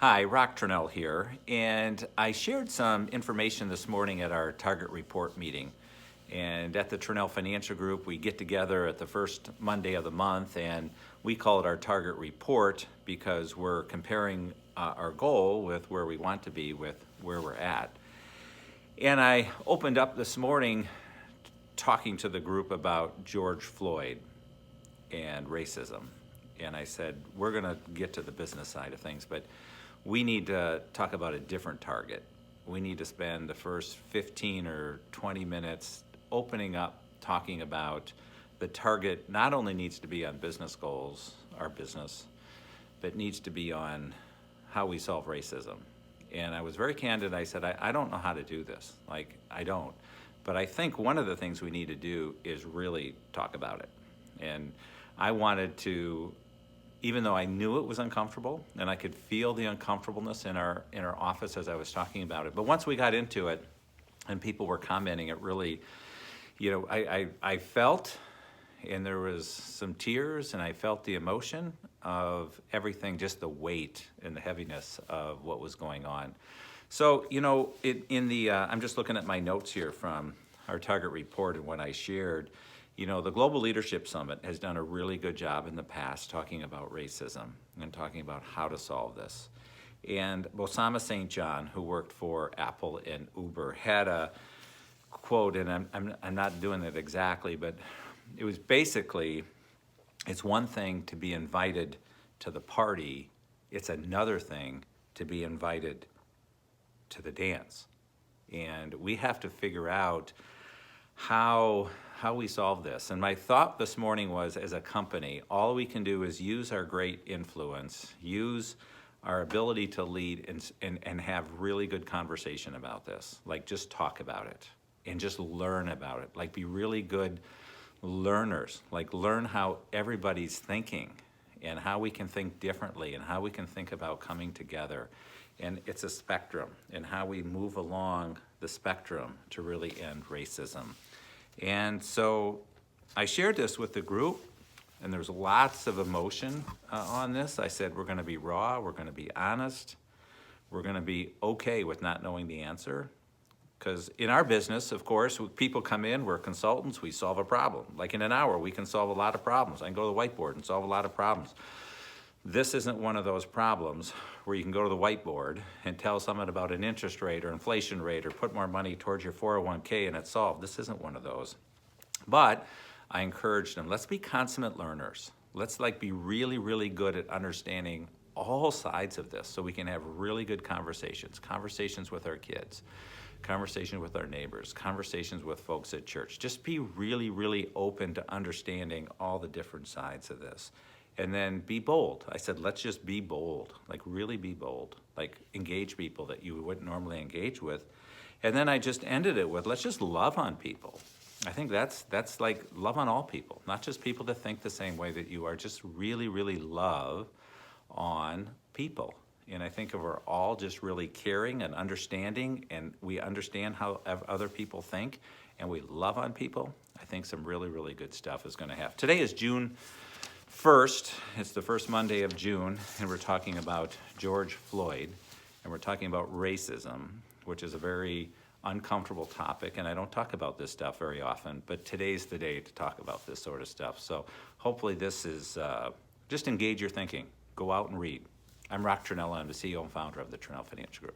Hi, Roch Tranel here, and I shared some information this morning at our target report meeting. And at the Tranel Financial Group, we get together at the first Monday of the month, and we call it our target report because we're comparing our goal with where we want to be with where we're at. And I opened up this morning talking to the group about George Floyd and racism. And I said, we're going to get to the business side of things, but we need to talk about a different target. We need to spend the first 15 or 20 minutes opening up, talking about the target not only needs to be on business goals, our business, but needs to be on how we solve racism. And I was very candid. I said, I don't know how to do this. I don't. But I think one of the things we need to do is really talk about it. And I wanted to, even though I knew it was uncomfortable and I could feel the uncomfortableness in our office as I was talking about it, but once we got into it and people were commenting, it really, I felt, and there was some tears, and I felt the emotion of everything, just the weight and the heaviness of what was going on. So, I'm just looking at my notes here from our target report and what I shared. The Global Leadership Summit has done a really good job in the past talking about racism and talking about how to solve this. And Osama St. John, who worked for Apple and Uber, had a quote, and I'm not doing it exactly, but it was basically, it's one thing to be invited to the party, it's another thing to be invited to the dance. And we have to figure out how we solve this. And my thought this morning was, as a company, all we can do is use our great influence, use our ability to lead and have really good conversation about this. Just talk about it and just learn about it. Be really good learners. Learn how everybody's thinking and how we can think differently and how we can think about coming together. And it's a spectrum, and how we move along the spectrum to really end racism. And so I shared this with the group, and there's lots of emotion on this. I said, we're going to be raw, we're going to be honest, we're going to be okay with not knowing the answer. Because in our business, of course, people come in, we're consultants, we solve a problem. In an hour, we can solve a lot of problems. I can go to the whiteboard and solve a lot of problems. This isn't one of those problems where you can go to the whiteboard and tell someone about an interest rate or inflation rate or put more money towards your 401k and it's solved. This isn't one of those. But I encouraged them, let's be consummate learners. Let's be really, really good at understanding all sides of this so we can have really good conversations with our kids, conversations with our neighbors, conversations with folks at church. Just be really, really open to understanding all the different sides of this. And then be bold. I said, let's just be bold, really be bold, engage people that you wouldn't normally engage with. And then I just ended it with, let's just love on people. I think that's love on all people, not just people that think the same way that you are, just really, really love on people. And I think if we're all just really caring and understanding, and we understand how other people think, and we love on people, I think some really, really good stuff is going to happen. Today is June 1st, it's the first Monday of June, and we're talking about George Floyd, and we're talking about racism, which is a very uncomfortable topic, and I don't talk about this stuff very often, but today's the day to talk about this sort of stuff. So hopefully this is, just engage your thinking. Go out and read. I'm Roch Tranel, I'm the CEO and founder of the Tranel Financial Group.